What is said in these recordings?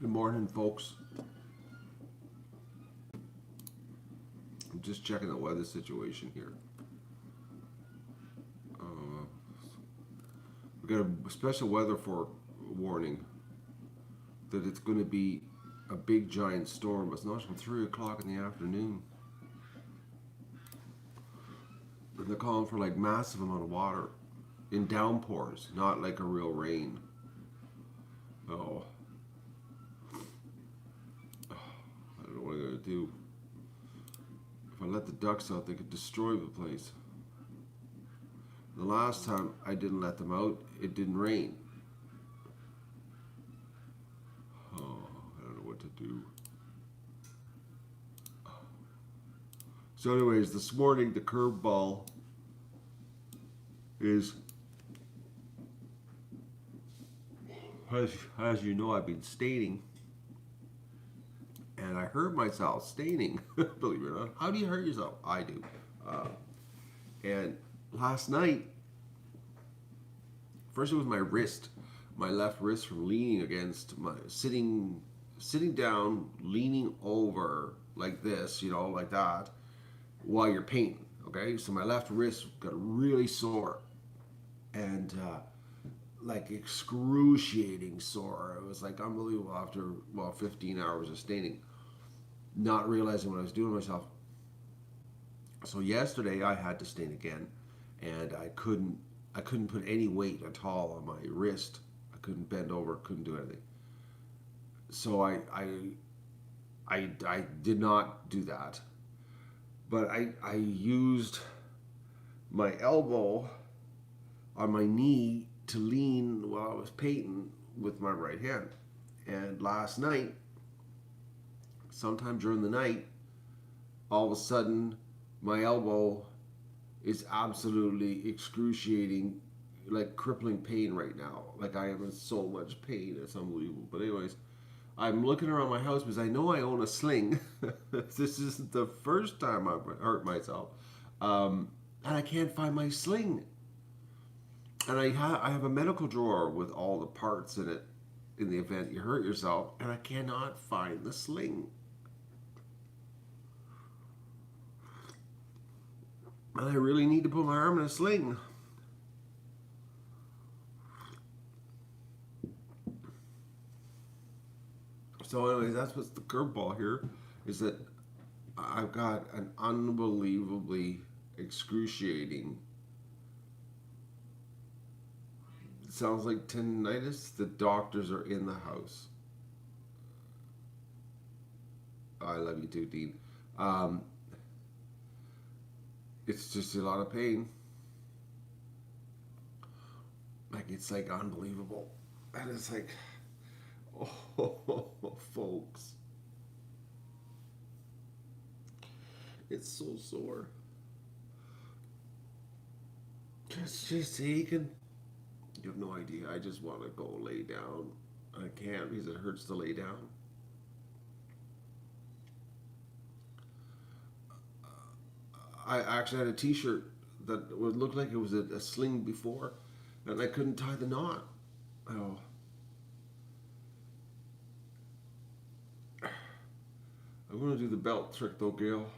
Good morning, folks. I'm just checking the weather situation here. We got a special weather for warning that it's going to be a big giant storm. It's not from 3 o'clock in the afternoon. And they're calling for like massive amount of water in downpours, not like a real rain. Oh, I don't know what I'm going to do. If I let the ducks out, they could destroy the place. The last time I didn't let them out, it didn't rain. Oh, I don't know what to do. So anyways, this morning the curveball is, as you know, I've been staining. And I hurt myself staining, believe it or not. How do you hurt yourself? I do. And last night, first it was my wrist, my left wrist from leaning against my sitting down, leaning over like this, like that, while you're painting. Okay, so my left wrist got really sore, and like excruciating sore. It was like unbelievable after 15 hours of staining, not realizing what I was doing to myself. So yesterday I had to stain again, and I couldn't put any weight at all on my wrist. I couldn't bend over, couldn't do anything. So I did not do that. But I used my elbow on my knee to lean while I was painting with my right hand. And last night, sometime during the night, all of a sudden my elbow is absolutely excruciating, like crippling pain right now. Like I am in so much pain, it's unbelievable. But anyways, I'm looking around my house because I know I own a sling. This isn't the first time I've hurt myself. And I can't find my sling. And I have a medical drawer with all the parts in it in the event you hurt yourself, and I cannot find the sling. And I really need to put my arm in a sling. So anyways, that's what's the curveball here, is that I've got an unbelievably excruciating, sounds like tendinitis. The doctors are in the house. I love you too, Dean. It's just a lot of pain. Like, it's like unbelievable. And it's like, oh, folks. It's so sore. It's just aching. You have no idea. I just want to go lay down. I can't because it hurts to lay down. I actually had a t-shirt that would look like it was a sling before, and I couldn't tie the knot. Oh. I'm going to do the belt trick though, Gail.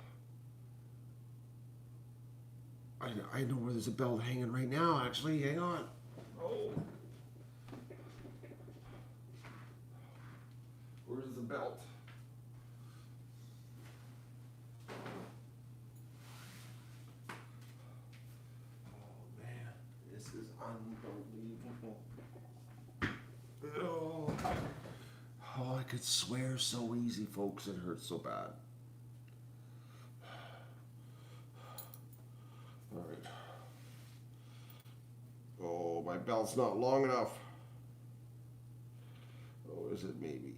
I know where there's a belt hanging right now, actually. Hang on. Oh. Where's the belt? Oh, man. This is unbelievable. Oh, I could swear so easy, folks. It hurts so bad. All right. Oh, my belt's not long enough. Oh, is it maybe?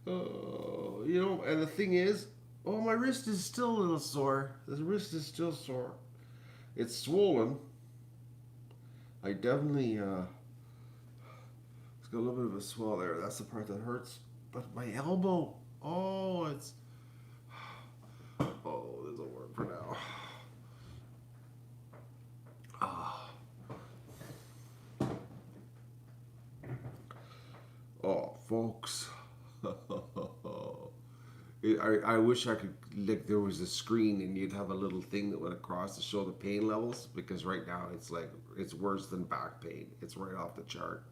Oh, and the thing is, my wrist is still a little sore. The wrist is still sore. It's swollen. I definitely, it's got a little bit of a swell there. That's the part that hurts. But my elbow, this will work for now. folks. I wish I could, like, there was a screen and you'd have a little thing that went across to show the pain levels, because right now it's like, it's worse than back pain. It's right off the chart.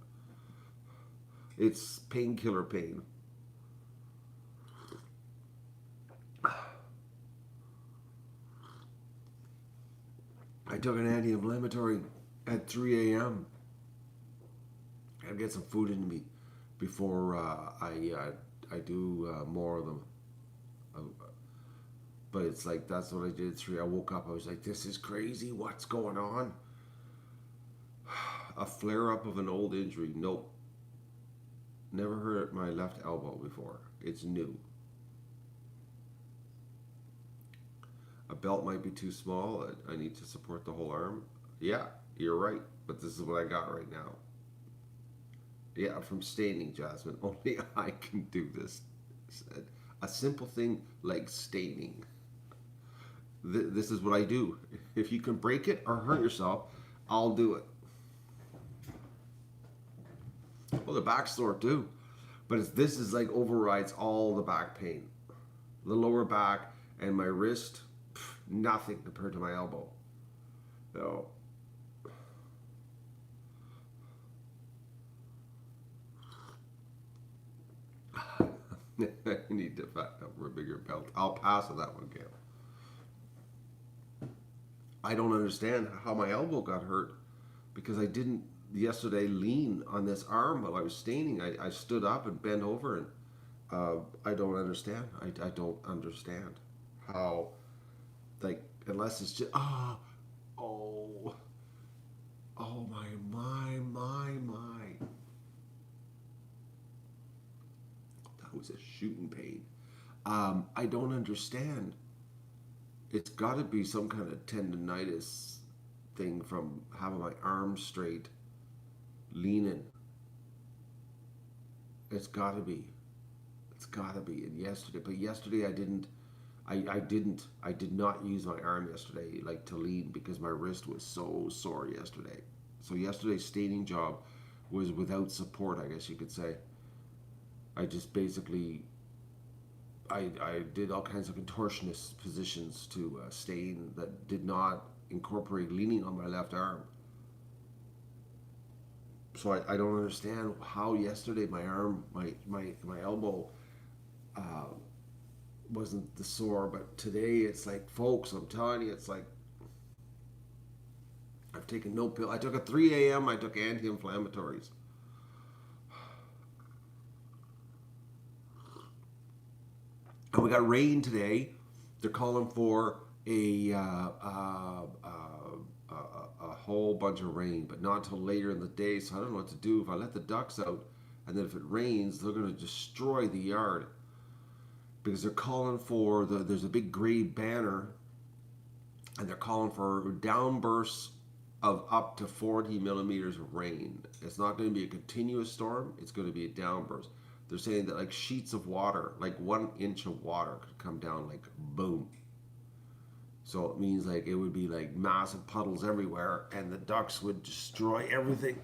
It's painkiller pain. I took an anti-inflammatory at 3 a.m. I gotta get some food into me before I do more of them. But it's like, that's what I did at 3. I woke up, I was like, this is crazy. What's going on? A flare-up of an old injury. Nope. Never hurt my left elbow before. It's new. A belt might be too small. I need to support the whole arm. Yeah, you're right. But this is what I got right now. Yeah, from staining, Jasmine. Only I can do this. A simple thing like staining. This is what I do. If you can break it or hurt yourself, I'll do it. Well, the back sore too. But this is like overrides all the back pain. The lower back and my wrist, nothing compared to my elbow. So, I need to fatten up for a bigger belt. I'll pass on that one, Gail. I don't understand how my elbow got hurt, because I didn't yesterday lean on this arm while I was staining. I stood up and bent over, and I don't understand. I don't understand how, like, unless it's just, oh, my. That was a shooting pain. I don't understand. It's got to be some kind of tendonitis thing from having my arms straight, leaning. It's got to be. It's got to be. And yesterday I did not use my arm yesterday, like, to lean, because my wrist was so sore yesterday. So yesterday's staining job was without support, I guess you could say. I just basically, I did all kinds of contortionist positions to stain that did not incorporate leaning on my left arm. So I don't understand how yesterday my arm, my elbow wasn't the sore, but today it's like, folks, I'm telling you, it's like, I've taken no pill. I took at 3 a.m. I took anti-inflammatories. And we got rain today. They're calling for a whole bunch of rain, but not until later in the day. So I don't know what to do. If I let the ducks out, and then if it rains, they're going to destroy the yard, because they're calling for there's a big gray banner, and they're calling for downbursts of up to 40 millimeters of rain. It's not going to be a continuous storm. It's going to be a downburst. They're saying that, like, sheets of water, like 1 inch of water, could come down, like, boom. So it means, like, it would be like massive puddles everywhere, and the ducks would destroy everything.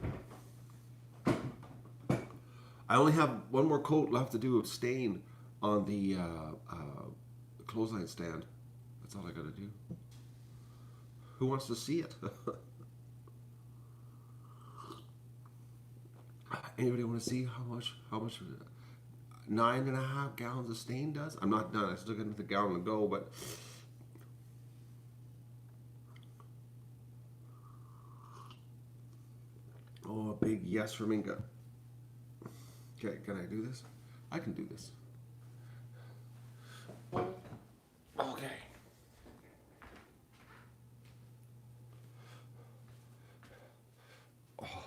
I only have one more coat left to do of stain on the clothesline stand. That's all I gotta do. Who wants to see it? Anybody want to see how much 9.5 gallons of stain does? I'm not done. I still got another gallon to go, but oh, a big yes from Inga. Okay, can I do this? I can do this. Okay. Oh.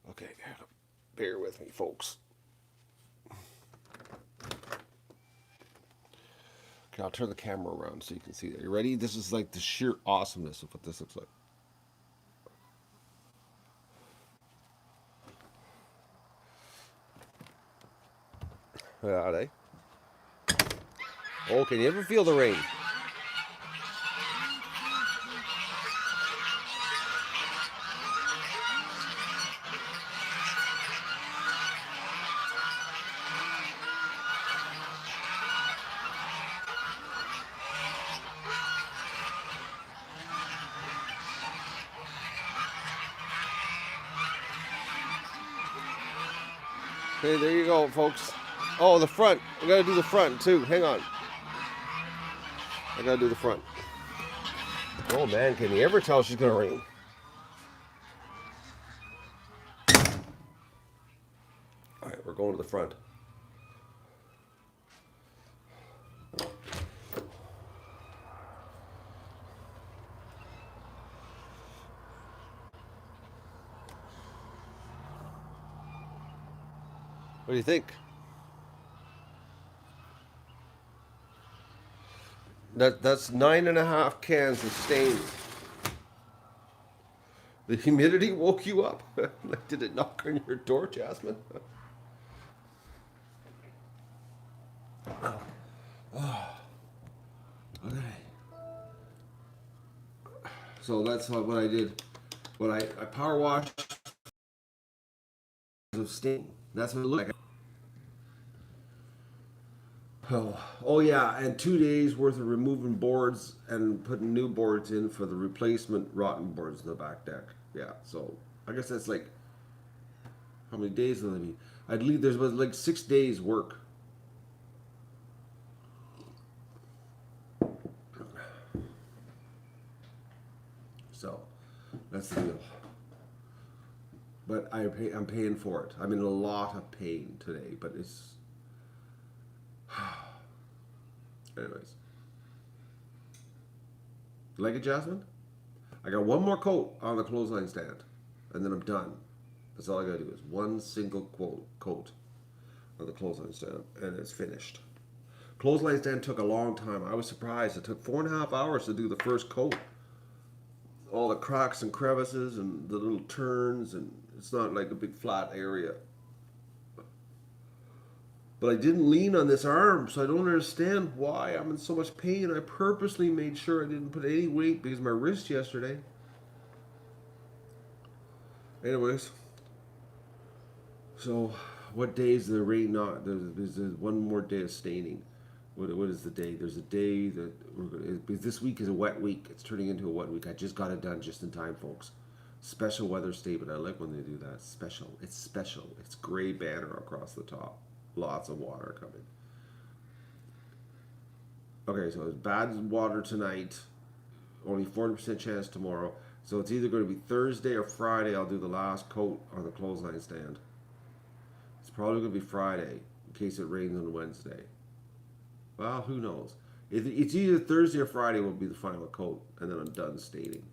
Okay, bear with me, folks. Okay, I'll turn the camera around so you can see that. You ready? This is like the sheer awesomeness of what this looks like. Are they? Oh, can you ever feel the rain? Okay, there you go, folks. Oh, the front. I gotta do the front too. Hang on. I gotta do the front. Oh man, can you ever tell she's gonna rain? All right, we're going to the front. What do you think? That's 9.5 cans of stain. The humidity woke you up? Like, did it knock on your door, Jasmine? Okay. So that's what I did. What I power washed of stain. That's what it looked like. Oh yeah, and 2 days worth of removing boards and putting new boards in for the replacement rotten boards in the back deck. Yeah, so I guess that's like, how many days will it be? I'd leave. There's like 6 days work. So that's the deal. But I'm paying for it. I'm in a lot of pain today, but it's. Anyways. You like it, Jasmine? I got one more coat on the clothesline stand, and then I'm done. That's all I gotta do is one single coat on the clothesline stand, and it's finished. Clothesline stand took a long time. I was surprised. It took 4.5 hours to do the first coat. All the cracks and crevices and the little turns, and it's not like a big flat area. But I didn't lean on this arm, so I don't understand why I'm in so much pain. I purposely made sure I didn't put any weight because of my wrist yesterday. Anyways, so what day is the rain not? There's one more day of staining. What is the day? There's a day that because this week is a wet week. It's turning into a wet week. I just got it done just in time, folks. Special weather statement. I like when they do that. Special. It's special. It's gray banner across the top. Lots of water coming. Okay, so it's bad water tonight. Only 40% chance tomorrow. So it's either going to be Thursday or Friday. I'll do the last coat on the clothesline stand. It's probably going to be Friday in case it rains on Wednesday. Well, who knows? It's either Thursday or Friday will be the final coat, and then I'm done staining.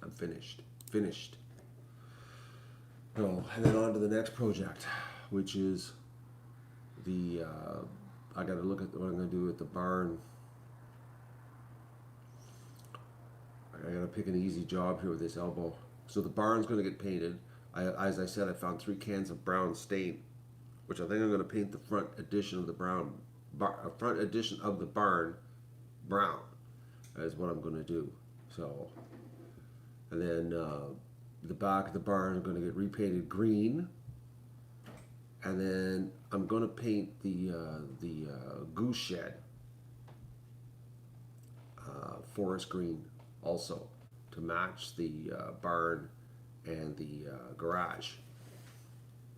I'm finished. Finished. Oh, and then on to the next project, which is the, I got to look at what I'm going to do with the barn. I got to pick an easy job here with this elbow. So the barn's going to get painted. As I said, I found 3 cans of brown stain, which I think I'm going to paint the front edition of the barn brown. That is what I'm going to do. So, and then the back of the barn is going to get repainted green. And then I'm going to paint the goose shed forest green also to match the barn and the garage.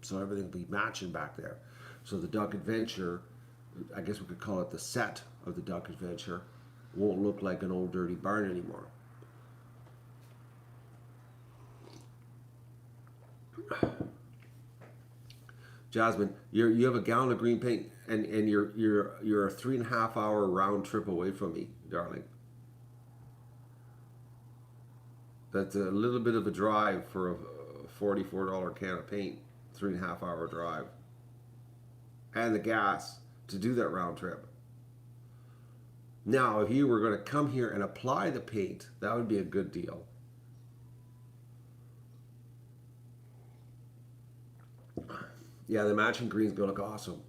So everything will be matching back there. So the Duck Adventure, I guess we could call it the set of the Duck Adventure, won't look like an old dirty barn anymore. Jasmine, you have a gallon of green paint, and you're a 3.5 hour round trip away from me, darling. That's a little bit of a drive for a $44 can of paint. 3.5 hour drive, and the gas to do that round trip. Now, if you were going to come here and apply the paint, that would be a good deal. Yeah, the matching green's gonna look awesome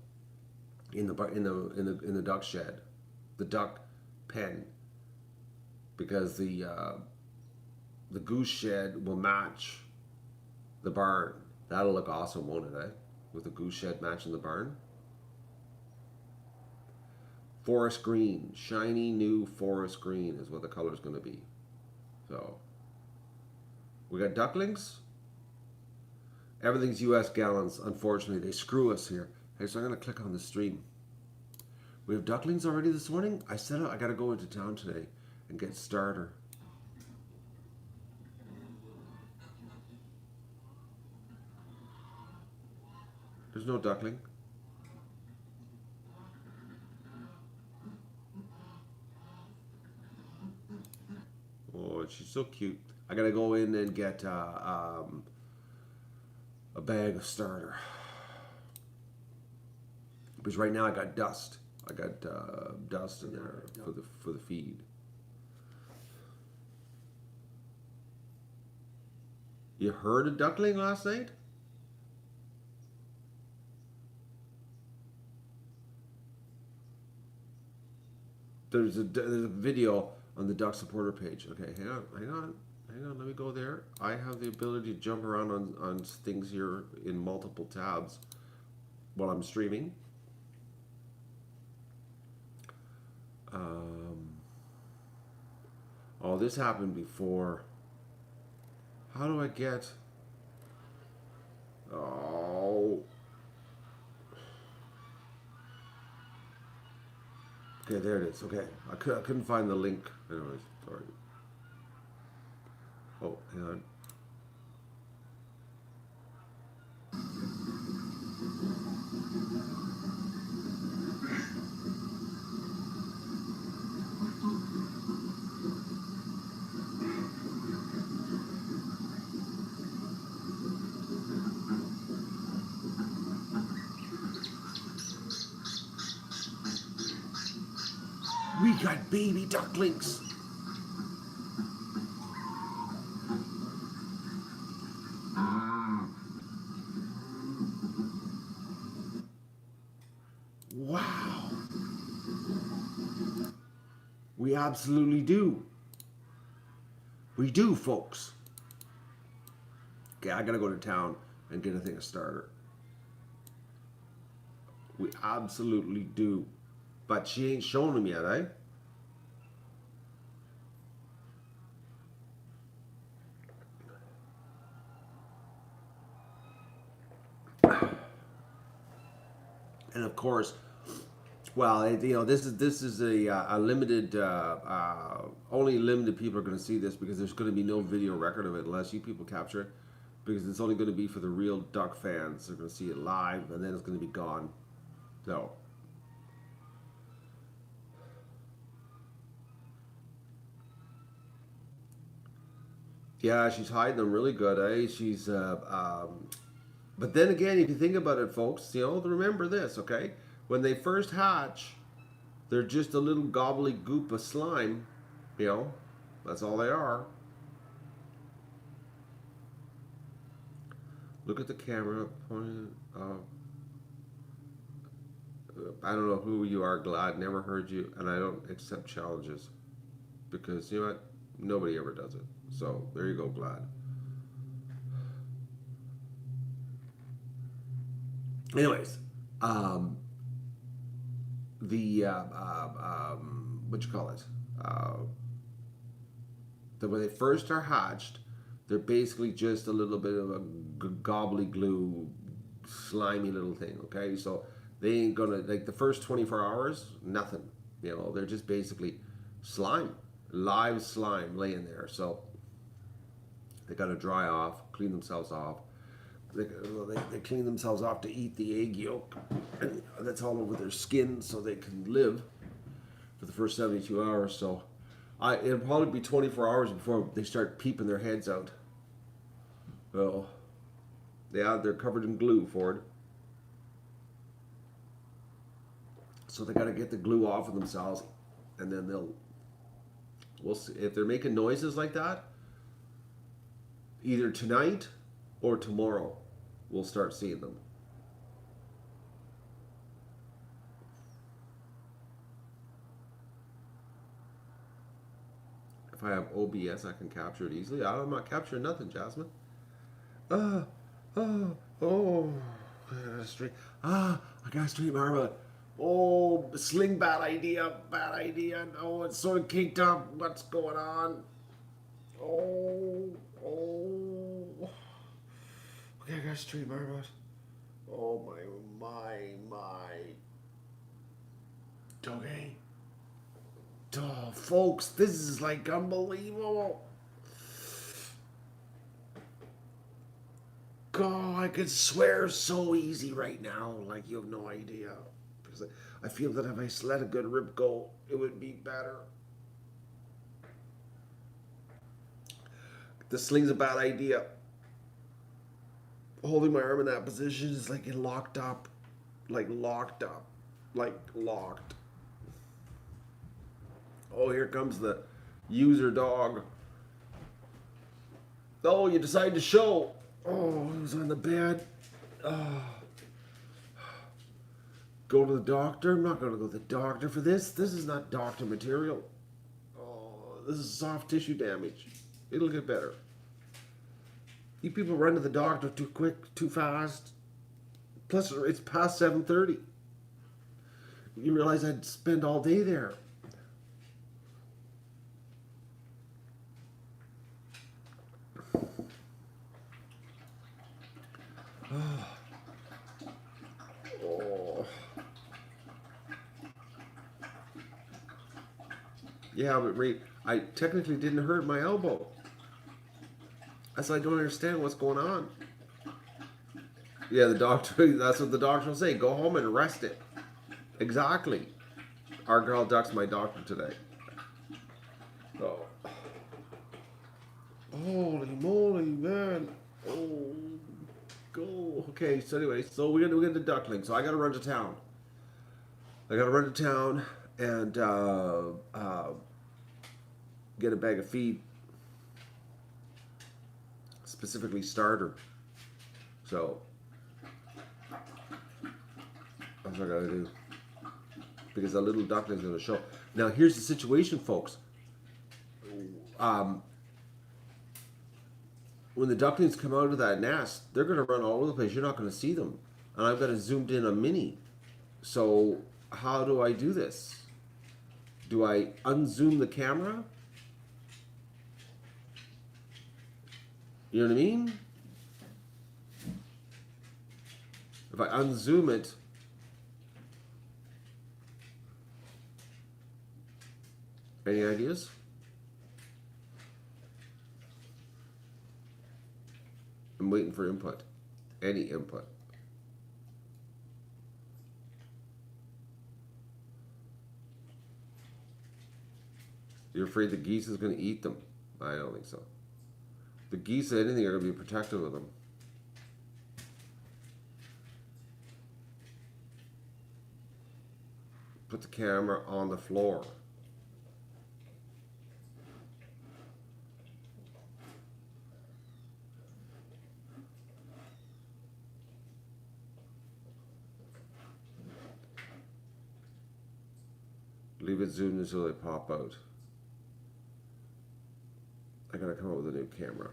in the duck shed, the duck pen, because the goose shed will match the barn. That'll look awesome, won't it? With the goose shed matching the barn. Forest green, shiny new forest green is what the color's gonna be. So we got ducklings. Everything's US gallons. Unfortunately, they screw us here. Okay, so I'm going to click on the stream. We have ducklings already this morning? I said I got to go into town today and get starter. There's no duckling. Oh, she's so cute. I got to go in and get a bag of starter. Because right now I got dust. I got dust in there for the feed. You heard a duckling last night? There's a video on the Duck Supporter page. Okay, hang on. Let me go there. I have the ability to jump around on things here in multiple tabs while I'm streaming. Oh, this happened before. How do I get... Oh. Okay, there it is. Okay, I couldn't find the link. Anyways, sorry. Oh, hang on. We got baby ducklings. Wow. We absolutely do. We do, folks. Okay, I gotta go to town and get a thing of starter. We absolutely do. But she ain't shown them yet, eh? And of course, well, this is a limited, only limited people are going to see this because there's going to be no video record of it unless you people capture it, because it's only going to be for the real duck fans. They're going to see it live, and then it's going to be gone. So, yeah, she's hiding them really good, eh? She's, but then again, if you think about it, folks, remember this, okay? When they first hatch, they're just a little gobbledygook of slime, that's all they are. Look at the camera. I don't know who you are, Glad. Never heard you, and I don't accept challenges because you know what? Nobody ever does it. So there you go, Glad. Anyways, what you call it? When they first are hatched, they're basically just a little bit of a gobbly-glue, slimy little thing. Okay, so they ain't gonna, like, the first 24 hours, nothing. They're just basically slime, live slime laying there. So they got to dry off, clean themselves off. They clean themselves off to eat the egg yolk, and that's all over their skin so they can live for the first 72 hours. So it'll probably be 24 hours before they start peeping their heads out. Well, they're covered in glue, Ford. So they got to get the glue off of themselves, and then we'll see. If they're making noises like that, either tonight or tomorrow, we'll start seeing them. If I have OBS, I can capture it easily. I'm not capturing nothing, Jasmine. I got a stream armor. Oh, sling, bad idea. No, it's sort of kinked up. What's going on? Oh. Okay, I got a stream about. Oh my. Okay. Oh, folks, this is like unbelievable. God, I could swear so easy right now, like you have no idea. Because I feel that if I let a good rip go, it would be better. The sling's a bad idea. Holding my arm in that position is like locked up. Like locked up. Like locked. Oh, here comes the user dog. Oh, you decided to show. Oh, he was on the bed. Oh. Go to the doctor? I'm not going to go to the doctor for this. This is not doctor material. Oh, this is soft tissue damage. It'll get better. You people run to the doctor too quick, too fast. Plus, it's past 7:30. You realize I'd spend all day there. Oh. Yeah, but Ray, I technically didn't hurt my elbow. That's why I don't understand what's going on. Yeah, the doctor, that's what the doctor will say. Go home and rest it. Exactly. Our girl ducks my doctor today. Oh. Holy moly, man. Oh, go. Okay, so anyway, so we're gonna get the duckling. So I gotta run to town. And get a bag of feed. Specifically starter. So that's what I gotta do. Because that little duckling's gonna show. Now here's the situation, folks. When the ducklings come out of that nest, they're gonna run all over the place. You're not gonna see them. And I've got it zoomed in on Mini. So how do I do this? Do I unzoom the camera? You know what I mean? If I unzoom it, any ideas? I'm waiting for input. Any input. You're afraid the geese is going to eat them? I don't think so. The geese, anything, are going to be protective of them. Put the camera on the floor. Leave it zoomed until they pop out. I gotta come up with a new camera.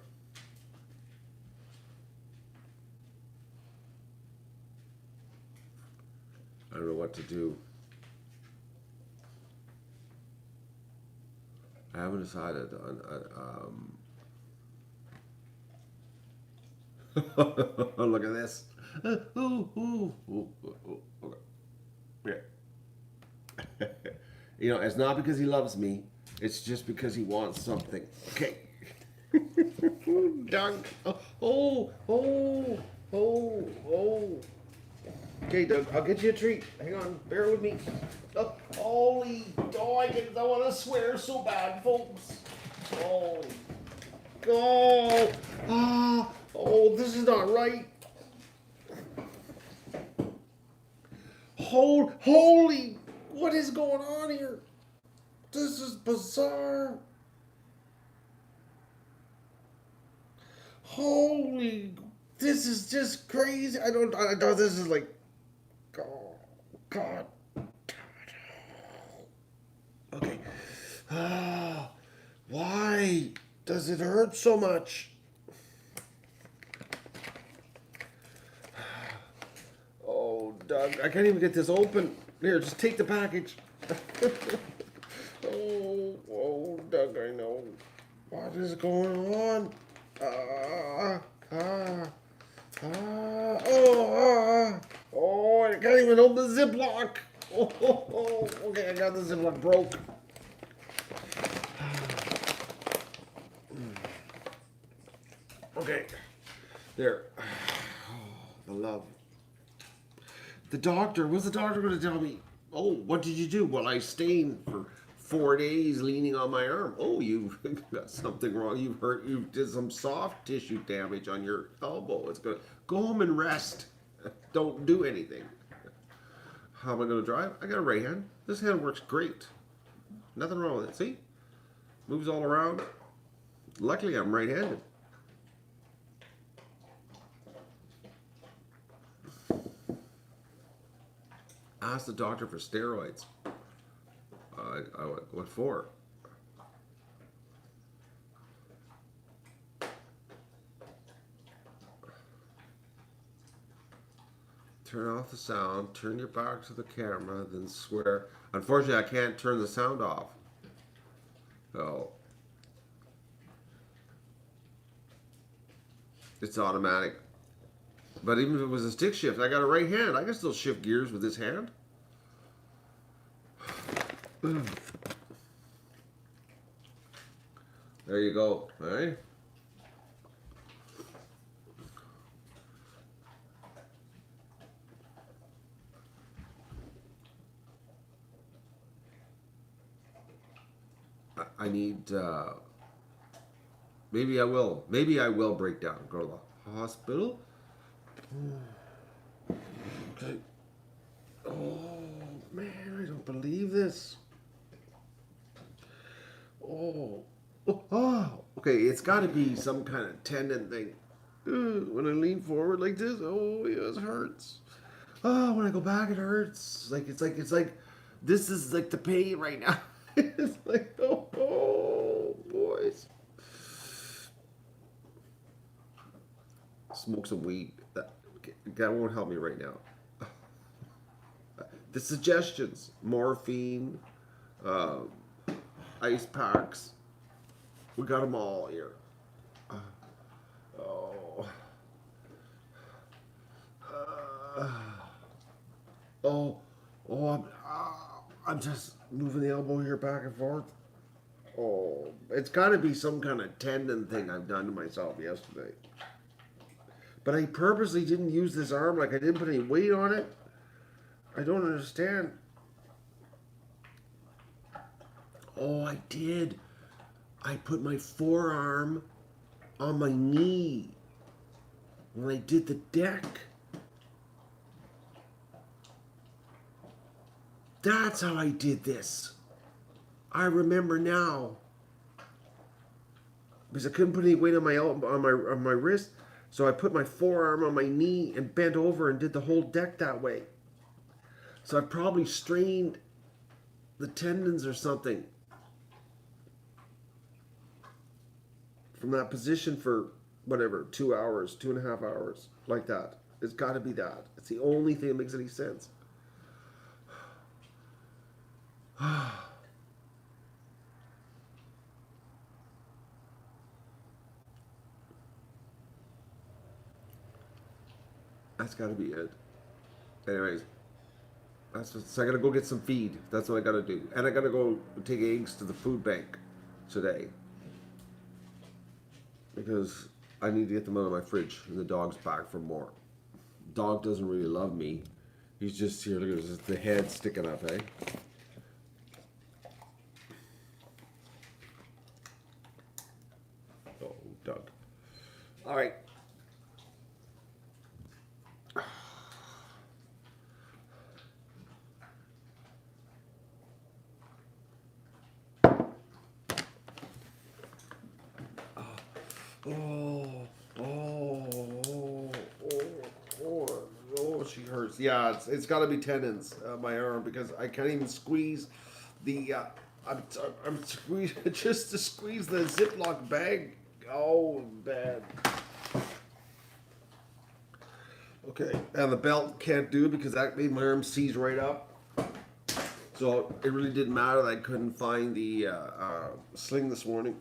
I don't know what to do. I haven't decided on. Look at this. Okay. Yeah. You know, it's not because he loves me. It's just because he wants something. Okay. Doug. Oh. Okay, Doug, I'll get you a treat. Hang on, bear with me. Oh, holy, I want to swear so bad, folks. Holy, this is not right. Holy, what is going on here? This is bizarre. Holy, this is just crazy. I don't, this is like, oh, God. Okay. Why does it hurt so much? Oh, Doug, I can't even get this open. Here, just take the package. Oh, Doug, I know. What is going on? Oh, I can't even open the Ziploc. Okay, I got the Ziploc broke. Okay, there. The love. The doctor, what's the doctor going to tell me? Oh, what did you do? Well, I stayed for 4 days leaning on my arm. Oh, you've got something wrong. You did some soft tissue damage on your elbow. It's going to go home and rest. Don't do anything. How am I going to drive? I got a right hand. This hand works great. Nothing wrong with it. See? Moves all around. Luckily, I'm right-handed. Asked the doctor for steroids. What for? Turn off the sound, turn your back to the camera, then swear. Unfortunately, I can't turn the sound off. So, it's automatic. But even if it was a stick shift, I got a right hand. I can still shift gears with this hand. There you go. All right. I need. Maybe I will. Maybe I will break down. Go to the hospital. Okay. Oh man, I don't believe this. Oh. Okay, it's got to be some kind of tendon thing. When I lean forward like this, oh, yes, it hurts. Oh, when I go back, it hurts. It's like, this is like the pain right now. It's like, oh, boys. Smoke some weed. That won't help me right now. The suggestions: morphine, ice packs. We got them all here. I'm just moving the elbow here back and forth. Oh, it's got to be some kind of tendon thing I've done to myself yesterday. But I purposely didn't use this arm, like I didn't put any weight on it. I don't understand. Oh, I did. I put my forearm on my knee when I did the deck. That's how I did this. I remember now. Because I couldn't put any weight on my elbow, on my wrist, so I put my forearm on my knee and bent over and did the whole deck that way. So I probably strained the tendons or something from that position for whatever, 2 hours, 2.5 hours, like that. It's got to be that. It's the only thing that makes any sense. That's got to be it. Anyways, so I got to go get some feed. That's what I got to do. And I got to go take eggs to the food bank today. Because I need to get them out of my fridge. And the dog's back for more. Dog doesn't really love me. He's just here. Look at this. The head sticking up, eh? Oh, Doug. All right. She hurts. Yeah, it's got to be tendons, my arm, because I can't even squeeze the. I'm squeeze just to squeeze the Ziploc bag. Oh, bad. Okay, and the belt can't do it because that made my arm seize right up. So it really didn't matter that I couldn't find the sling this morning.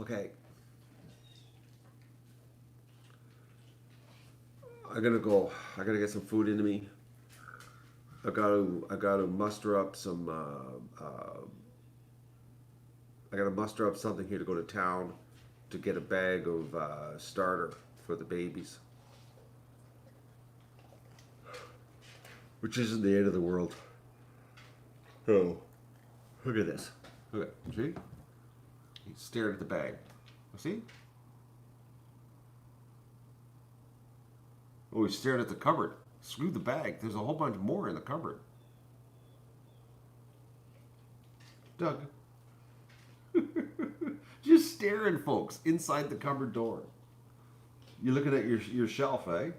Okay. I gotta go. I gotta get some food into me. I gotta muster up some. I gotta muster up something here to go to town to get a bag of starter for the babies, which isn't the end of the world. Oh, look at this. Look at, see? He stared at the bag. See? Oh, he stared at the cupboard. Screw the bag. There's a whole bunch more in the cupboard. Doug. Just staring, folks, inside the cupboard door. You're looking at your shelf, eh?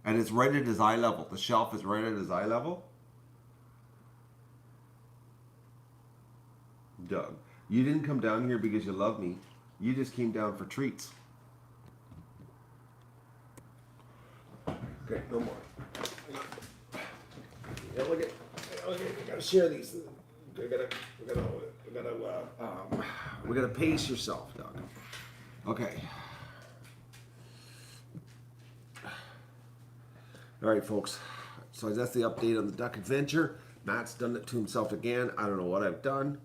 And it's right at his eye level. The shelf is right at his eye level. Doug, you didn't come down here because you love me. You just came down for treats. Okay, no more. Yeah, look at. We gotta share these. We gotta pace yourself, Doug. Okay. All right, folks. So that's the update on the duck adventure. Matt's done it to himself again. I don't know what I've done,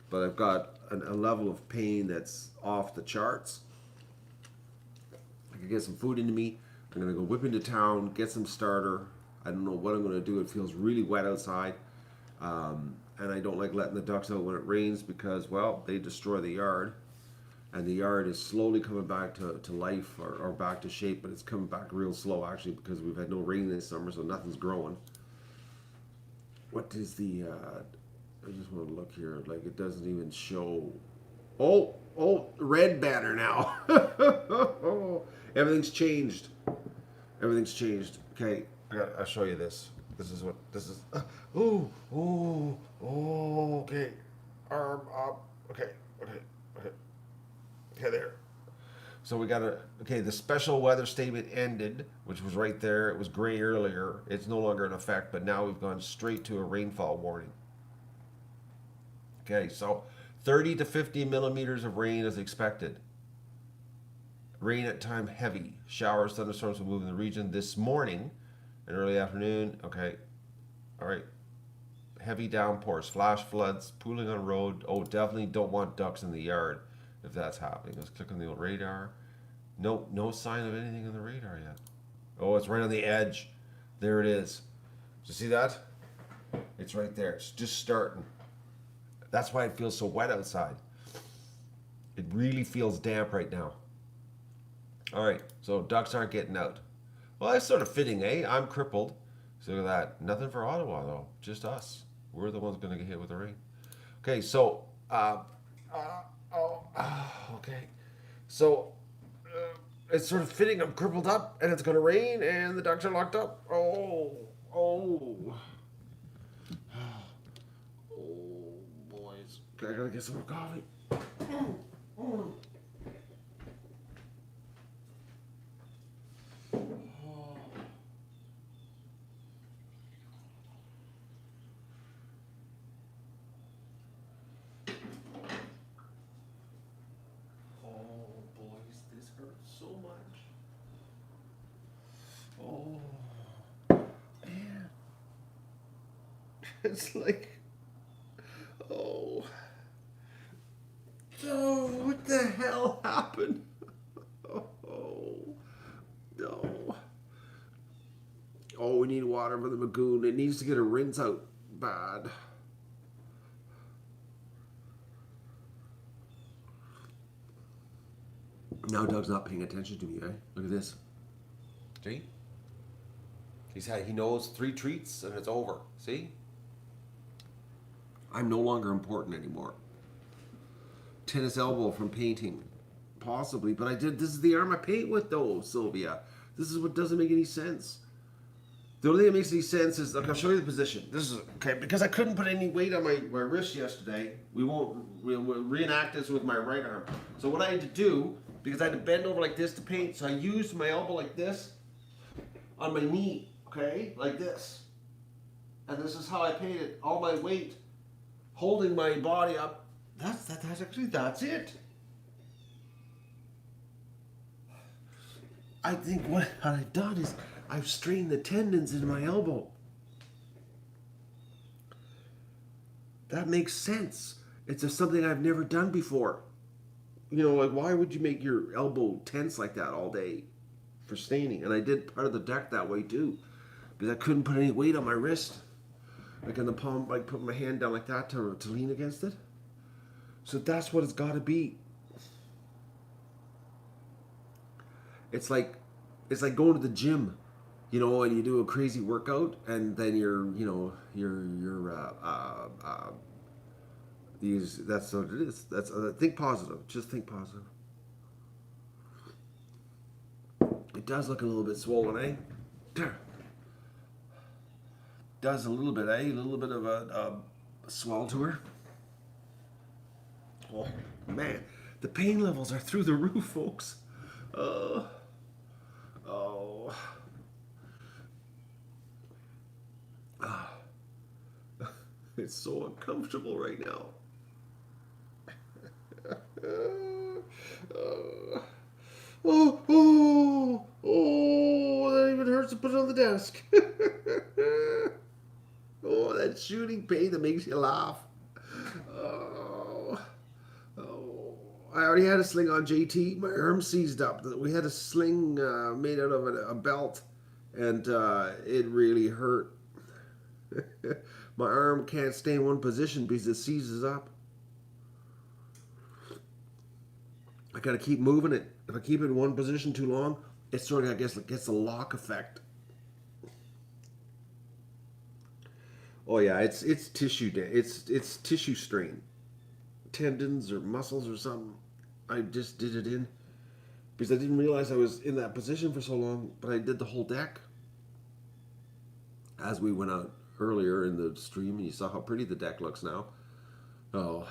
but I've got a level of pain that's off the charts. I can get some food into me. I'm gonna go whip into town, get some starter. I don't know what I'm gonna do. It feels really wet outside. And I don't like letting the ducks out when it rains because, well, they destroy the yard. And the yard is slowly coming back to life or back to shape, but it's coming back real slow actually because we've had no rain this summer, so nothing's growing. What is the, I just want to look here, like it doesn't even show. Oh, red banner now. Everything's changed. Everything's changed. Okay, I'll show you this. This is. Okay. Arm up. Okay, there. So we got the special weather statement ended, which was right there. It was gray earlier. It's no longer in effect, but now we've gone straight to a rainfall warning. Okay, so 30 to 50 millimeters of rain is expected. Rain at time heavy. Showers, thunderstorms will move in the region this morning and early afternoon. Okay. All right. Heavy downpours, flash floods, pooling on road. Oh, definitely don't want ducks in the yard if that's happening. Let's click on the old radar. No sign of anything on the radar yet. Oh, it's right on the edge. There it is. Do you see that? It's right there. It's just starting. That's why it feels so wet outside. It really feels damp right now. All right, so ducks aren't getting out. Well, that's sort of fitting, eh? I'm crippled. So look at that. Nothing for Ottawa, though. Just us. We're the ones going to get hit with the rain. Okay, so, okay. So, it's sort of fitting. I'm crippled up, and it's going to rain, and the ducks are locked up. Oh, boys. Okay, I got to get some more coffee. So much. Oh, man. It's like, oh, what the hell happened? Oh, no. Oh, we need water for the Magoon. It needs to get a rinse out bad. Now Doug's not paying attention to me, eh? Look at this. See? He knows 3 treats and it's over. See? I'm no longer important anymore. Tennis elbow from painting. Possibly, but this is the arm I paint with though, Sylvia. This is what doesn't make any sense. The only thing that makes any sense is, look, I'll show you the position. This is, okay, because I couldn't put any weight on my wrist yesterday, we'll reenact this with my right arm. So what I had to do, because I had to bend over like this to paint, so I used my elbow like this on my knee, okay, like this. And this is how I painted, all my weight holding my body up. That's it. I think what I've done is I've strained the tendons in my elbow. That makes sense. It's just something I've never done before. You know, like, why would you make your elbow tense like that all day for staining? And I did part of the deck that way too, because I couldn't put any weight on my wrist, like in the palm, like put my hand down like that to lean against it. So that's what it's got to be. It's like going to the gym, you know, and you do a crazy workout, and then that's what it is. That's think positive. Just think positive. It does look a little bit swollen, eh? There. Does a little bit, eh? A little bit of a swell to her. Oh man, the pain levels are through the roof, folks. Oh. It's so uncomfortable right now. That even hurts to put it on the desk. Oh, that shooting pain that makes you laugh. Oh, I already had a sling on JT. My arm seized up. We had a sling made out of a belt, and it really hurt. My arm can't stay in one position because it seizes up. I gotta keep moving it. If I keep it in one position too long, it sort of, I guess, it gets a lock effect. Oh yeah, it's tissue. It's tissue strain, tendons or muscles or something. I just did it in because I didn't realize I was in that position for so long. But I did the whole deck as we went out earlier in the stream, and you saw how pretty the deck looks now. Oh,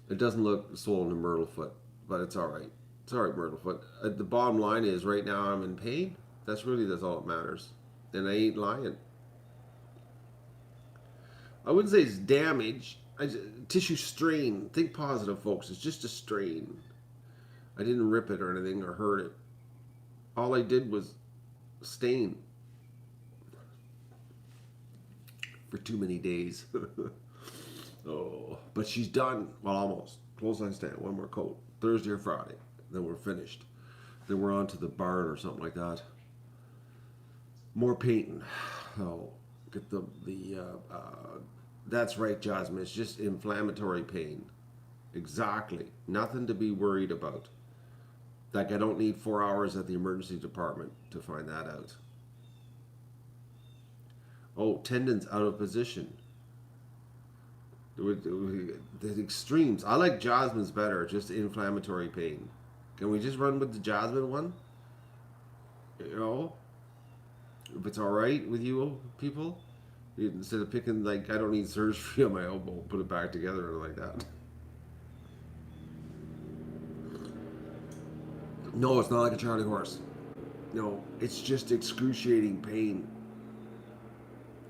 it doesn't look swollen in Myrtlefoot, but it's all right. It's all right, Myrtlefoot. The bottom line is, right now I'm in pain. That's all that matters, and I ain't lying. I wouldn't say it's damage. Tissue strain. Think positive, folks. It's just a strain. I didn't rip it or anything or hurt it. All I did was stain for too many days. Oh, but she's done. Well, almost. Clothesline stand. One more coat. Thursday or Friday. Then we're finished. Then we're on to the barn or something like that. More painting. Oh, get that's right, Jasmine. It's just inflammatory pain. Exactly. Nothing to be worried about. Like, I don't need 4 hours at the emergency department to find that out. Oh, tendons out of position. The extremes. I like Jasmine's better. Just inflammatory pain. Can we just run with the Jasmine one? You know? If it's alright with you people? Instead of picking, like, I don't need surgery on my elbow, put it back together or like that. No, it's not like a Charlie horse. No, it's just excruciating pain.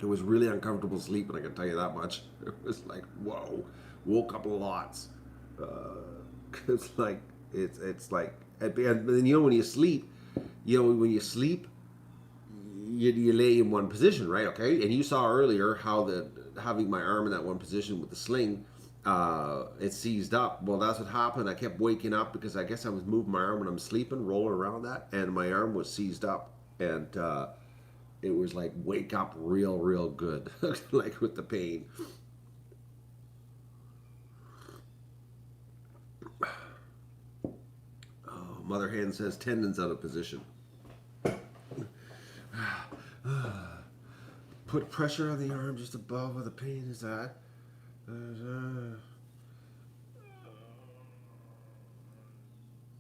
It was really uncomfortable sleeping, I can tell you that much. It was like, whoa. Woke up lots. It's like, it's like, and then, you know, when you sleep, you lay in one position, right? Okay, and you saw earlier how having my arm in that one position with the sling, it seized up. Well, that's what happened. I kept waking up because I guess I was moving my arm when I'm sleeping, rolling around that, and my arm was seized up, and it was like wake up real good, like with the pain. Oh, Mother Hen says tendons out of position. Put pressure on the arm just above where the pain is at.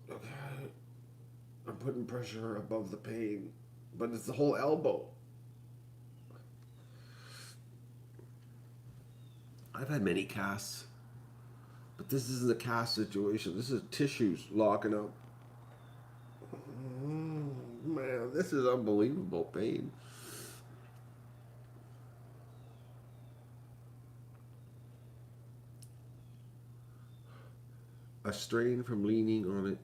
Okay. I'm putting pressure above the pain, but it's the whole elbow. I've had many casts, but this isn't a cast situation. This is tissues locking up. Man, this is unbelievable pain. A strain from leaning on it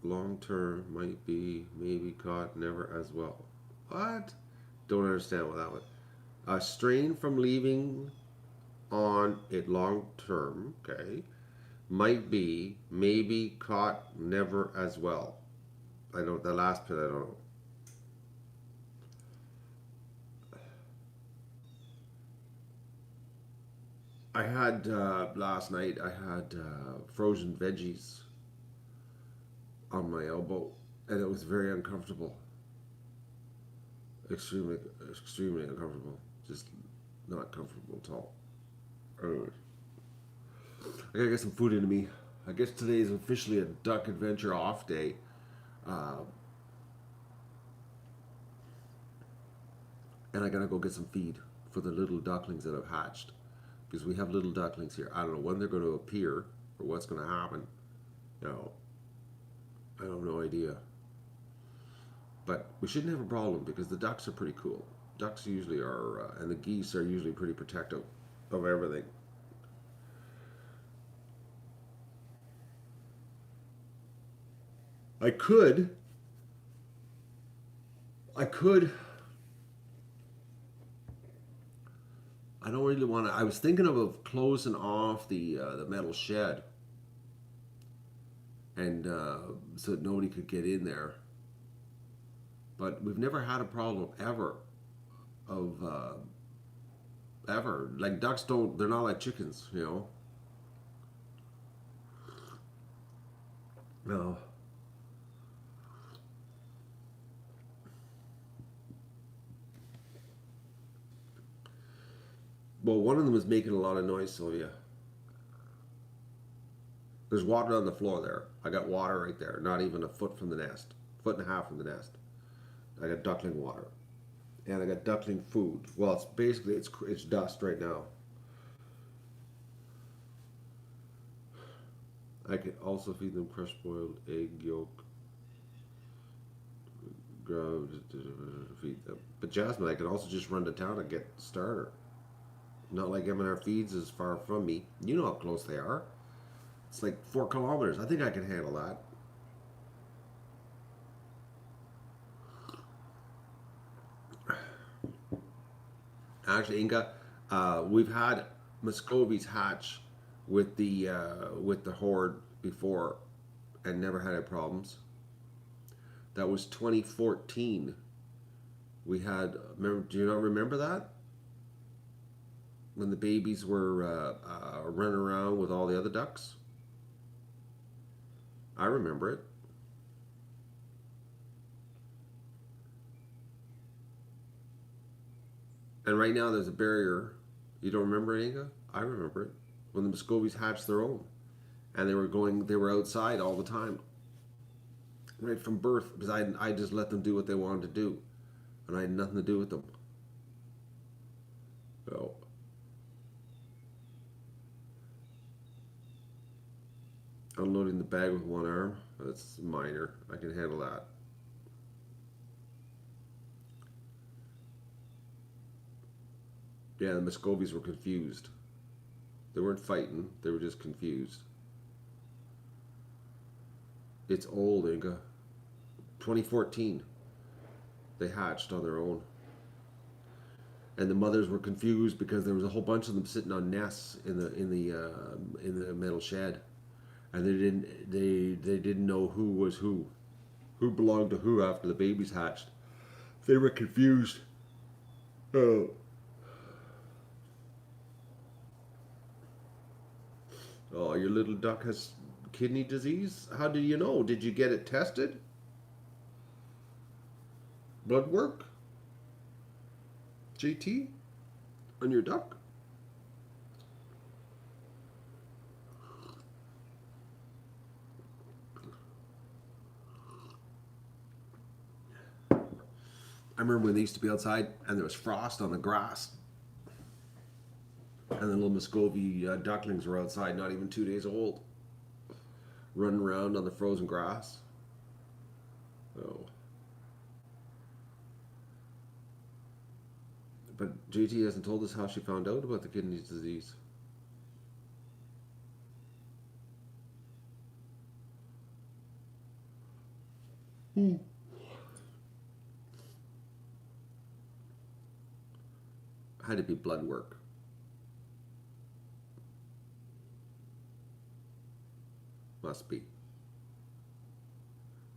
long term might be maybe caught never as well. What? Don't understand what that was. A strain from leaving on it long term, okay, might be, maybe caught never as well. I don't, the last bit I don't know. I had, last night, I had frozen veggies on my elbow, and it was very uncomfortable. Extremely, extremely uncomfortable. Just not comfortable at all. Anyways, I gotta get some food into me. I guess today is officially a duck adventure off day. Uh, and I gotta go get some feed for the little ducklings that have hatched. Because we have little ducklings here. I don't know when they're going to appear or what's going to happen. You know, I have no idea. But we shouldn't have a problem because the ducks are pretty cool. Ducks usually are, and the geese are usually pretty protective of everything. I could, I could, I don't really want to. I was thinking of closing off the metal shed, and so that nobody could get in there. But we've never had a problem ever of ever. Like ducks don't. They're not like chickens, you know. No. Well, one of them is making a lot of noise, Sylvia. There's water on the floor there. I got water right there, not even a foot from the nest, foot and a half from the nest. I got duckling water, and I got duckling food. Well, it's basically it's dust right now. I can also feed them crushed boiled egg yolk. Feed them. But Jasmine, I can also just run to town and get starter. Not like M&R Feeds is far from me. You know how close they are. It's like 4 kilometers. I think I can handle that. Actually, Inga, we've had Muscovies hatch with the horde before, and never had any problems. That was 2014. We had. Remember, do you not remember that? When the babies were running around with all the other ducks? I remember it. And right now there's a barrier. You don't remember it, Inga? I remember it. When the Muscovies hatched their own. And they were outside all the time. Right from birth. Because I just let them do what they wanted to do. And I had nothing to do with them. So, unloading the bag with one arm, that's minor. I can handle that. Yeah, the Muscovies were confused. They weren't fighting, they were just confused. It's old, Inga. 2014. They hatched on their own. And the mothers were confused because there was a whole bunch of them sitting on nests in the metal shed, and they didn't know who was who belonged to who after the babies hatched. They were confused. Oh, oh, your little duck has kidney disease? How do you know? Did you get it tested? Blood work? JT? On your duck? I remember when they used to be outside and there was frost on the grass. And the little Muscovy ducklings were outside, not even 2 days old, running around on the frozen grass. Oh. But JT hasn't told us how she found out about the kidney disease. Hmm. Had to be blood work. Must be.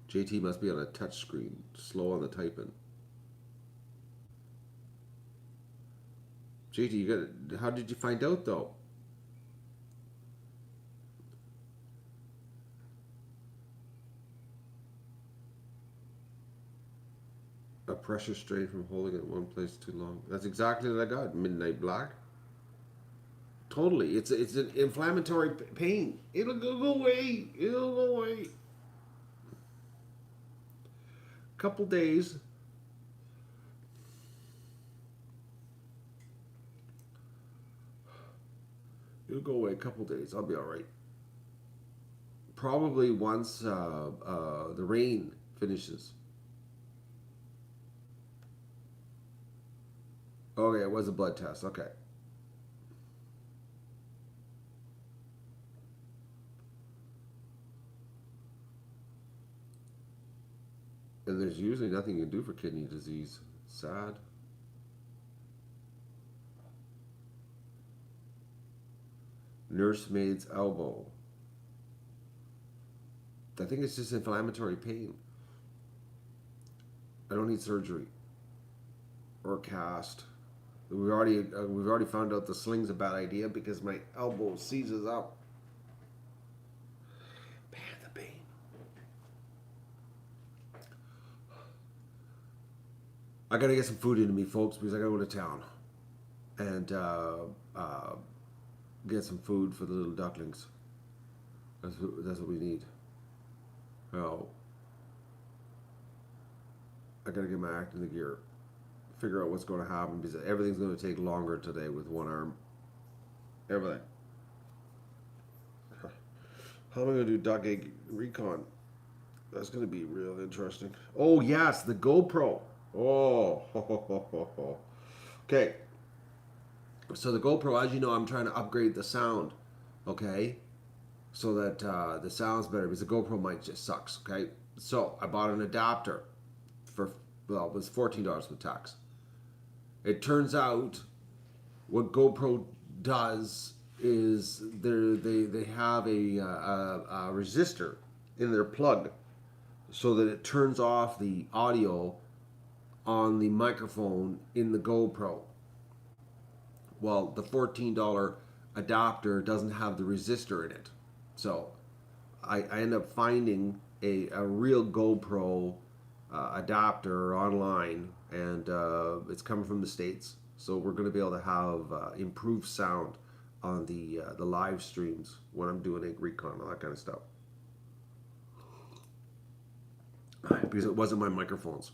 JT must be on a touch screen, slow on the typing. JT, you got. How did you find out though? A pressure strain from holding it in one place too long. That's exactly what I got. Midnight black. Totally. It's an inflammatory pain. It'll go away. It'll go away. Couple days. It'll go away a couple days. I'll be all right. Probably once the rain finishes. Okay, it was a blood test. Okay. And there's usually nothing you can do for kidney disease. Sad. Nursemaid's elbow. I think it's just inflammatory pain. I don't need surgery or cast. We've already found out the sling's a bad idea because my elbow seizes up. Man, the pain. I gotta get some food into me, folks, because I gotta go to town and get some food for the little ducklings. That's what we need. Oh, I gotta get my act in the gear. Figure out what's going to happen because everything's going to take longer today with one arm. Everything. How am I going to do duck egg recon? That's going to be real interesting. Oh yes, the GoPro. Oh, okay. So the GoPro, as you know, I'm trying to upgrade the sound. Okay, so that the sound's better because the GoPro mic just sucks. Okay, so I bought an adapter for it was $14 with tax. It turns out what GoPro does is they have a resistor in their plug so that it turns off the audio on the microphone in the GoPro. Well, the $14 adapter doesn't have the resistor in it. So I end up finding a real GoPro adapter online, and it's coming from the States, so we're going to be able to have improved sound on the live streams when I'm doing egg recon, all that kind of stuff, because it wasn't my microphones,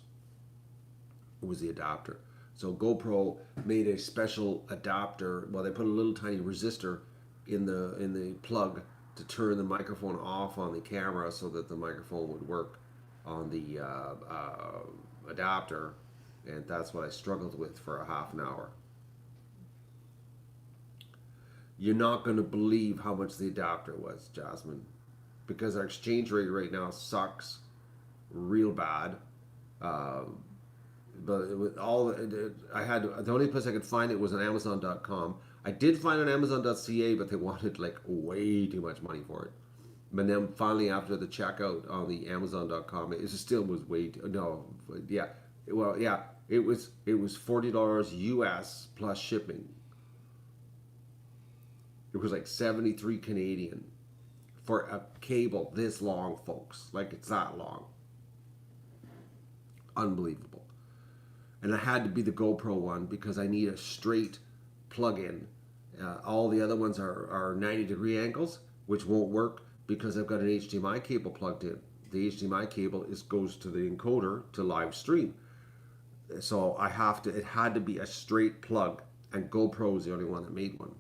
it was the adapter. So GoPro made a special adapter. Well, they put a little tiny resistor in the plug to turn the microphone off on the camera so that the microphone would work on the adapter, and that's what I struggled with for a half an hour. You're not going to believe how much the adapter was, Jasmine, because our exchange rate right now sucks real bad. But with all I had, the only place I could find it was on Amazon.com. I did find it on Amazon.ca, but they wanted like way too much money for it. But then finally, after the checkout on the Amazon.com, it still was way too, no, yeah, well, yeah, it was $40 US plus shipping. It was like 73 Canadian for a cable this long, folks. Like, it's that long. Unbelievable. And it had to be the GoPro one because I need a straight plug-in. All the other ones are 90-degree angles, which won't work because I've got an HDMI cable plugged in. The HDMI cable goes to the encoder to live stream. So it had to be a straight plug, and GoPro is the only one that made one,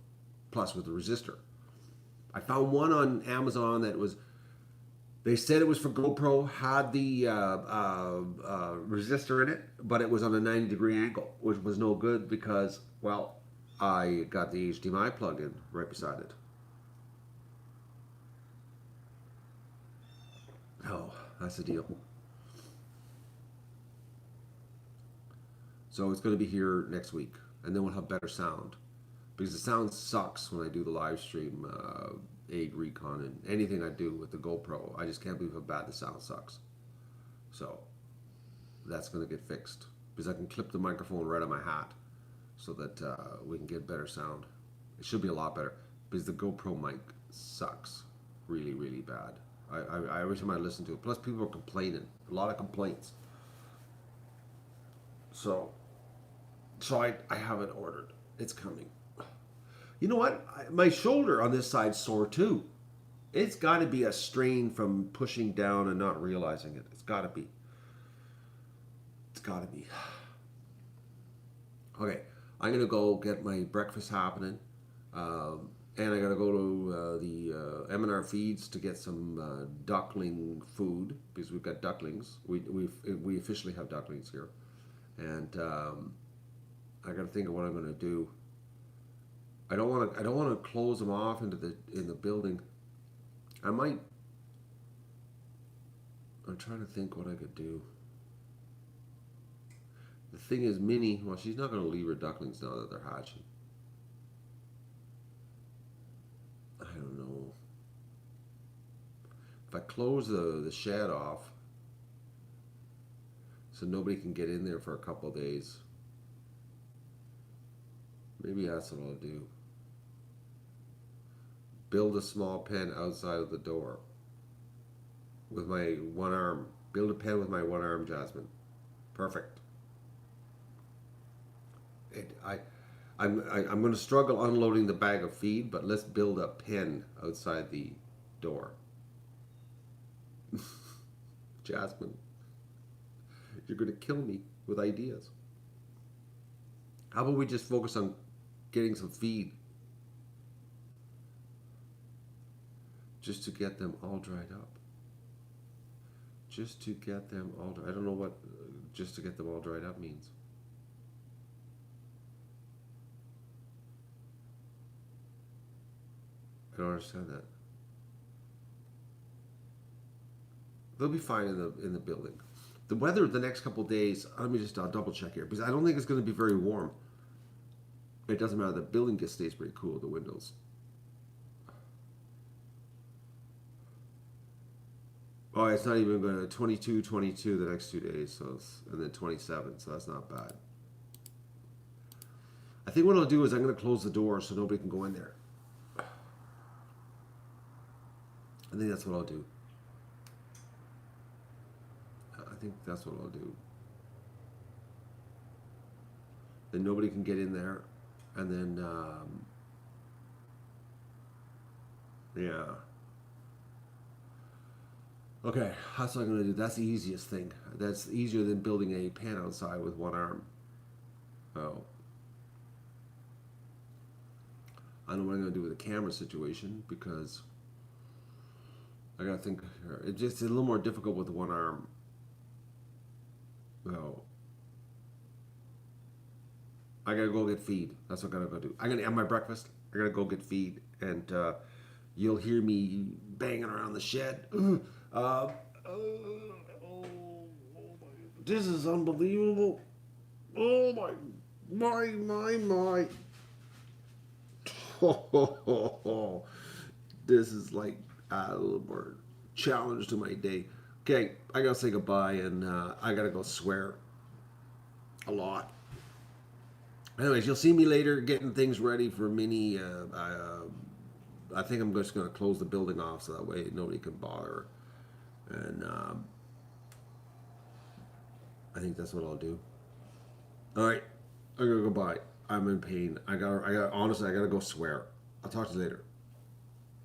plus with the resistor. I found one on Amazon that they said it was for GoPro, had the resistor in it, but it was on a 90-degree angle, which was no good because, well, I got the HDMI plug in right beside it. Oh, that's the deal. So it's going to be here next week. and then we'll have better sound. Because the sound sucks when I do the live stream, Aid Recon, and anything I do with the GoPro. I just can't believe how bad the sound sucks. So that's going to get fixed. Because I can clip the microphone right on my hat so that we can get better sound. It should be a lot better. Because the GoPro mic sucks really, really bad. I every time I listen to it. Plus people are complaining. A lot of complaints. So I have it ordered. It's coming. You know what? My shoulder on this side's sore too. It's got to be a strain from pushing down and not realizing it. It's got to be. It's got to be. Okay, I'm going to go get my breakfast happening. And I got to go to the M&R Feeds to get some duckling food because we've got ducklings. We officially have ducklings here. And I got to think of what I'm going to do. I don't want to close them off in the building. I'm trying to think what I could do. The thing is, Minnie, well, she's not going to leave her ducklings now that they're hatching. I don't know. If I close the shed off so nobody can get in there for a couple of days, maybe that's what I'll do. Build a small pen outside of the door with my one arm. Build a pen with my one arm, Jasmine. Perfect. I'm going to struggle unloading the bag of feed, but let's build a pen outside the door. Jasmine, you're going to kill me with ideas. How about we just focus on getting some feed? Just to get them all dried up. Just to get them all dried. I don't know what just to get them all dried up means. I don't understand that. They'll be fine in the building. The weather the next couple of days, let me just double check here, because I don't think it's going to be very warm. It doesn't matter. The building stays pretty cool, the windows. Oh, it's not even going to 22 the next 2 days, so and then 27, so that's not bad. I think what I'll do is I'm going to close the door so nobody can go in there. I think that's what I'll do. I think that's what I'll do. Then nobody can get in there, and then yeah. Okay, that's what I'm going to do. That's the easiest thing. That's easier than building a pen outside with one arm. Oh. I don't know what I'm going to do with the camera situation because I got to think. It's just a little more difficult with one arm. Oh. I got to go get feed. That's what I got to go do. I'm going to have my breakfast. I got to go get feed. And you'll hear me banging around the shed. This is unbelievable. Oh my. This is like a little more challenge to my day. Okay, I gotta say goodbye, and I gotta go swear a lot. Anyways, you'll see me later getting things ready for Minnie. I think I'm just gonna close the building off so that way nobody can bother. And I think that's what I'll do. All right, I gotta go bye. I'm in pain. Honestly, I gotta go swear. I'll talk to you later.